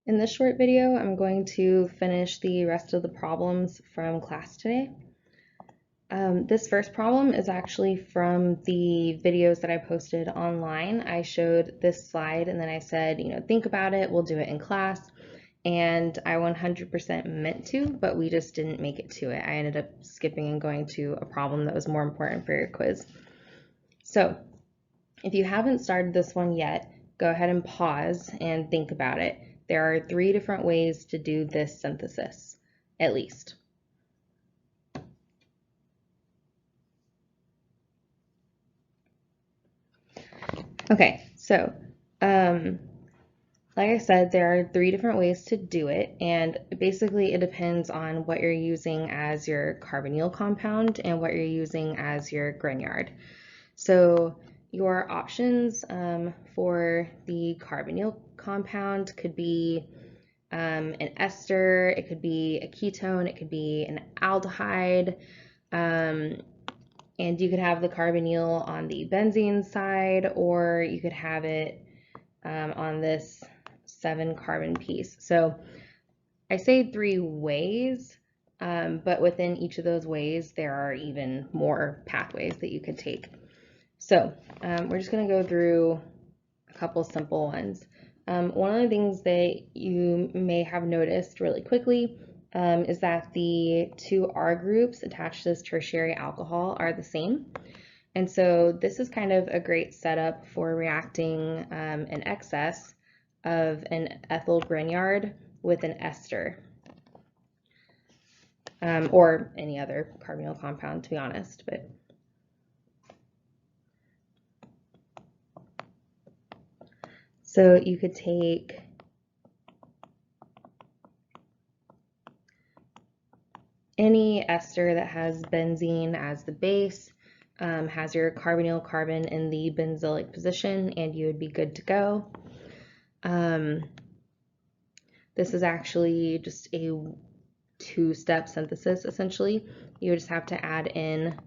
In this short video, I'm going to finish the rest of the problems from class today. This first problem is actually from the videos that I posted online. I showed this slide and then I said, think about it, we'll do it in class. And I 100% meant to, but we just didn't make it to it. I ended up skipping and going to a problem that was more important for your quiz. So if you haven't started this one yet, go ahead and pause and think about it. There are 3 different ways to do this synthesis, at least. Okay, so like I said, there are 3 different ways to do it, and basically it depends on what you're using as your carbonyl compound and what you're using as your Grignard. So your options for the carbonyl compound could be an ester, it could be a ketone, it could be an aldehyde, and you could have the carbonyl on the benzene side, or you could have it on this 7-carbon piece. So I say 3 ways, but within each of those ways, there are even more pathways that you could take. So we're just going to go through a couple simple ones. One of the things that you may have noticed really quickly is that the 2 R groups attached to this tertiary alcohol are the same. And so this is kind of a great setup for reacting an excess of an ethyl Grignard with an ester, or any other carbonyl compound, to be honest. But so you could take any ester that has benzene as the base, has your carbonyl carbon in the benzylic position, and you would be good to go. This is actually just a 2-step synthesis, essentially. You just have to add in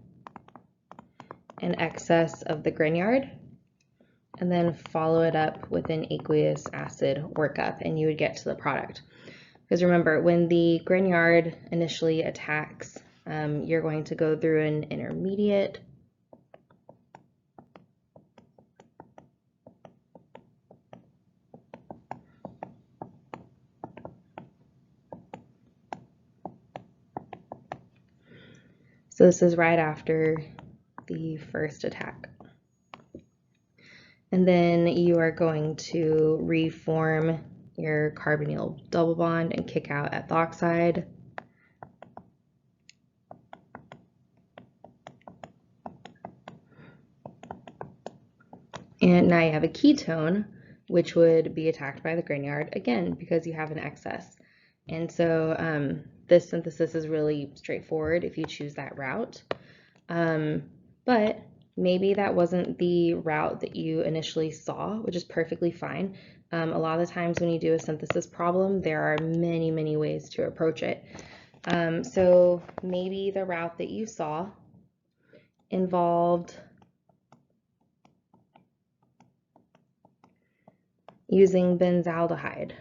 an excess of the Grignard and then follow it up with an aqueous acid workup, and you would get to the product. Because remember, when the Grignard initially attacks, you're going to go through an intermediate, so this is right after the first attack. And then you are going to reform your carbonyl double bond and kick out ethoxide. And now you have a ketone, which would be attacked by the Grignard again because you have an excess. And so this synthesis is really straightforward if you choose that route. But maybe that wasn't the route that you initially saw, which is perfectly fine. A lot of the times when you do a synthesis problem, there are many, many ways to approach it. So maybe the route that you saw involved using benzaldehyde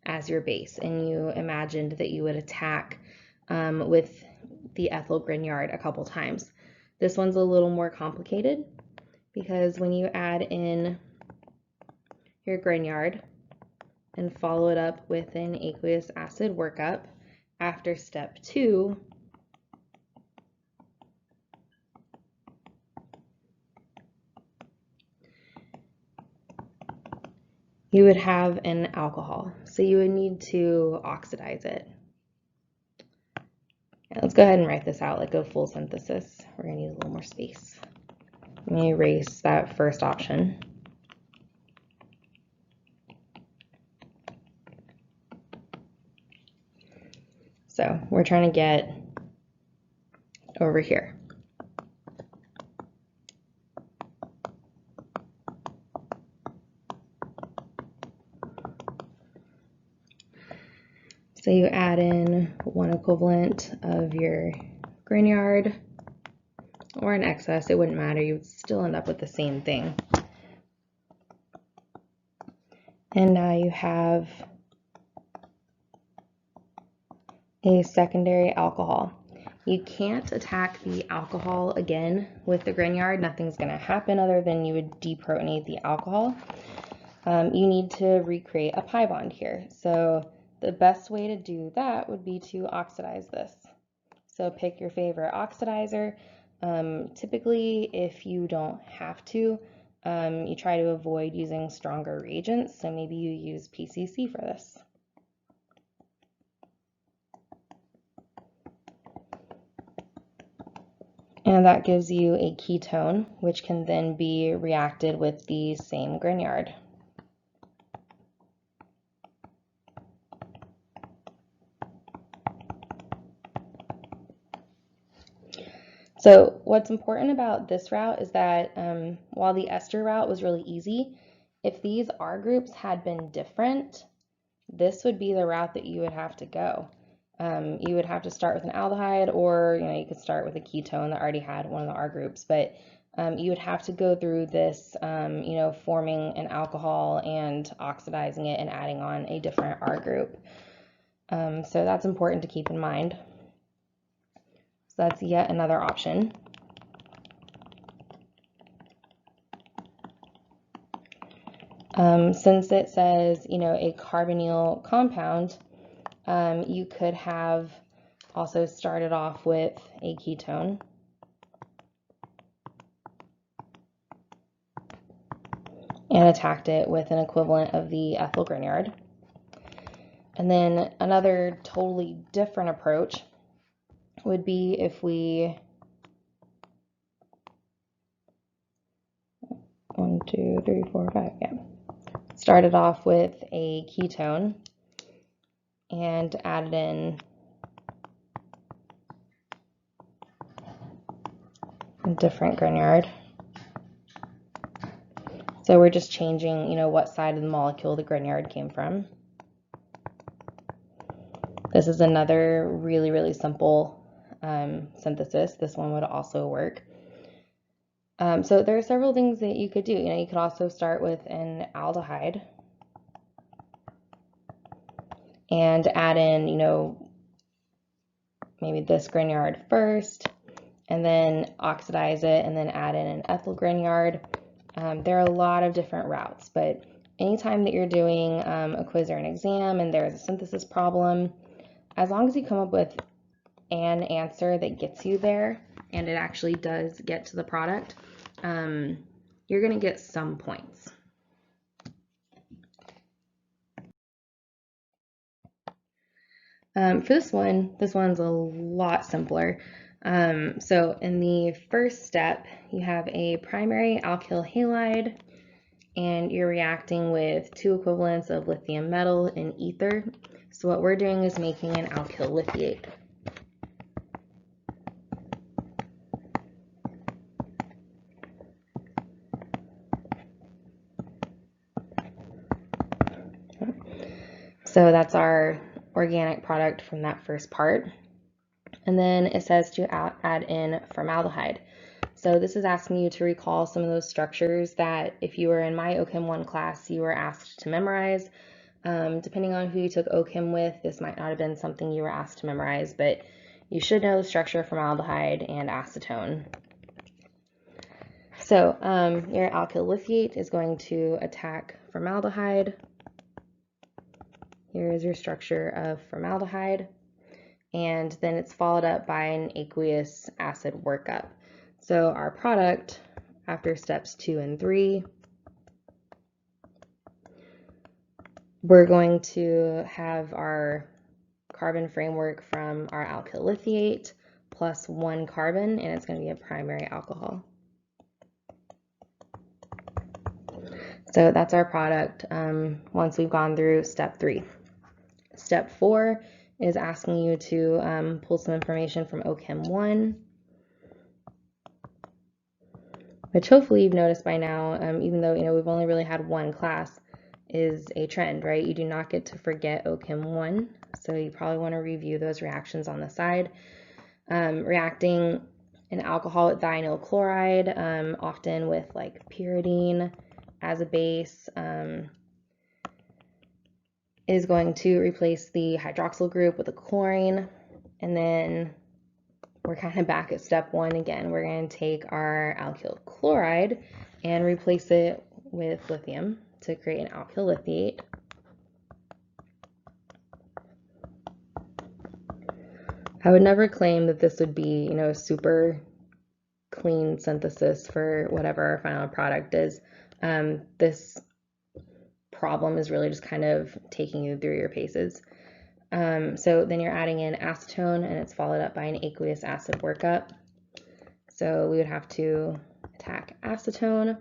as your base, and you imagined that you would attack with the ethyl Grignard a couple times. This one's a little more complicated because when you add in your Grignard and follow it up with an aqueous acid workup, after step 2, you would have an alcohol. So you would need to oxidize it. Now let's go ahead and write this out like a full synthesis. We're going to need a little more space. Let me erase that first option. So we're trying to get over here. So you add in 1 equivalent of your Grignard or an excess, it wouldn't matter, you would still end up with the same thing. And now you have a secondary alcohol. You can't attack the alcohol again with the Grignard. Nothing's going to happen other than you would deprotonate the alcohol. You need to recreate a pi bond here. So the best way to do that would be to oxidize this. So pick your favorite oxidizer. Typically, if you don't have to, you try to avoid using stronger reagents. So maybe you use PCC for this. And that gives you a ketone, which can then be reacted with the same Grignard. So what's important about this route is that while the ester route was really easy, if these R groups had been different, this would be the route that you would have to go. You would have to start with an aldehyde, or you could start with a ketone that already had one of the R groups, but you would have to go through this, forming an alcohol and oxidizing it and adding on a different R group. So that's important to keep in mind. So that's yet another option. Since it says, a carbonyl compound, you could have also started off with a ketone. And attacked it with an equivalent of the ethyl Grignard. And then another totally different approach would be if we started off with a ketone and added in a different Grignard. So we're just changing, what side of the molecule the Grignard came from. This is another really, really simple synthesis. This one would also work. So there are several things that you could do. You could also start with an aldehyde and add in, maybe this Grignard first, and then oxidize it, and then add in an ethyl Grignard. There are a lot of different routes, but anytime that you're doing a quiz or an exam and there's a synthesis problem, as long as you come up with an answer that gets you there and it actually does get to the product, you're going to get some points. For this one's a lot simpler. So in the first step, you have a primary alkyl halide, and you're reacting with 2 equivalents of lithium metal in ether. So what we're doing is making an alkyl lithiate. So that's our organic product from that first part. And then it says to add in formaldehyde. So this is asking you to recall some of those structures that if you were in my OChem 1 class, you were asked to memorize. Depending on who you took OChem with, this might not have been something you were asked to memorize, but you should know the structure of formaldehyde and acetone. So your alkyl lithiate is going to attack formaldehyde. Here is your structure of formaldehyde. And then it's followed up by an aqueous acid workup. So our product, after steps 2 and 3, we're going to have our carbon framework from our alkyl lithiate plus 1 carbon, and it's going to be a primary alcohol. So that's our product once we've gone through step 3. Step 4 is asking you to pull some information from OChem 1, which hopefully you've noticed by now, even though we've only really had 1 class, is a trend, right? You do not get to forget OChem 1, so you probably want to review those reactions on the side. Reacting an alcohol with thionyl chloride, often with like pyridine as a base. is going to replace the hydroxyl group with a chlorine, and then we're kind of back at step one again. We're going to take our alkyl chloride and replace it with lithium to create an alkyl lithiate. I would never claim that this would be, a super clean synthesis for whatever our final product is. This problem is really just kind of taking you through your paces. So then you're adding in acetone, and it's followed up by an aqueous acid workup. So we would have to attack acetone.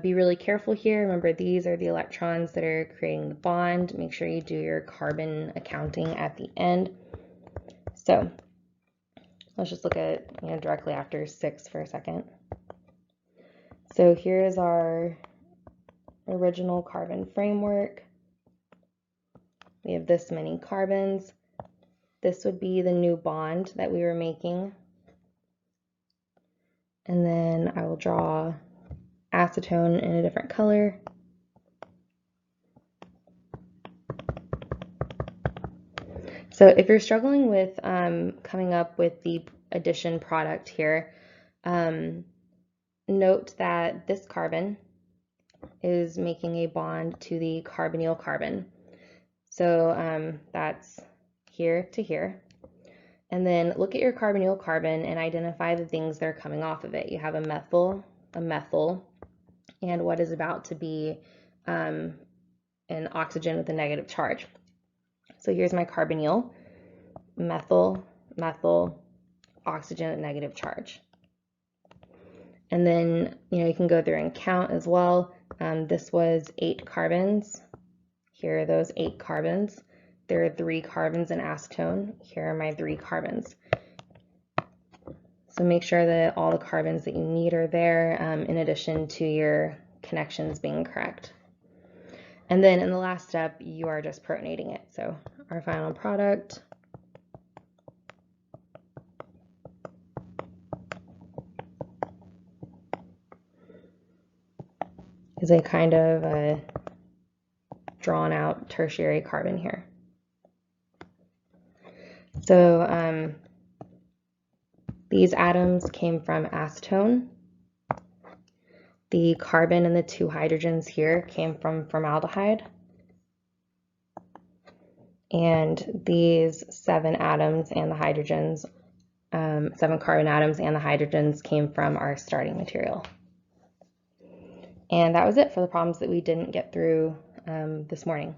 Be really careful here. Remember, these are the electrons that are creating the bond. Make sure you do your carbon accounting at the end. So let's just look at directly after 6 for a second. So here is our original carbon framework. We have this many carbons. This would be the new bond that we were making. And then I will draw acetone in a different color. So if you're struggling with coming up with the addition product here, note that this carbon is making a bond to the carbonyl carbon. So that's here to here. And then look at your carbonyl carbon and identify the things that are coming off of it. You have a methyl, and what is about to be an oxygen with a negative charge. So here's my carbonyl, methyl, oxygen with negative charge. And then, you can go through and count as well. This was 8 carbons. Here are those 8 carbons. There are 3 carbons in acetone. Here are my 3 carbons. So make sure that all the carbons that you need are there, in addition to your connections being correct. And then in the last step, you are just protonating it. So our final product is a kind of a drawn out tertiary carbon here. So these atoms came from acetone. The carbon and the 2 hydrogens here came from formaldehyde. And these 7 atoms and the hydrogens, 7 carbon atoms and the hydrogens came from our starting material. And that was it for the problems that we didn't get through this morning.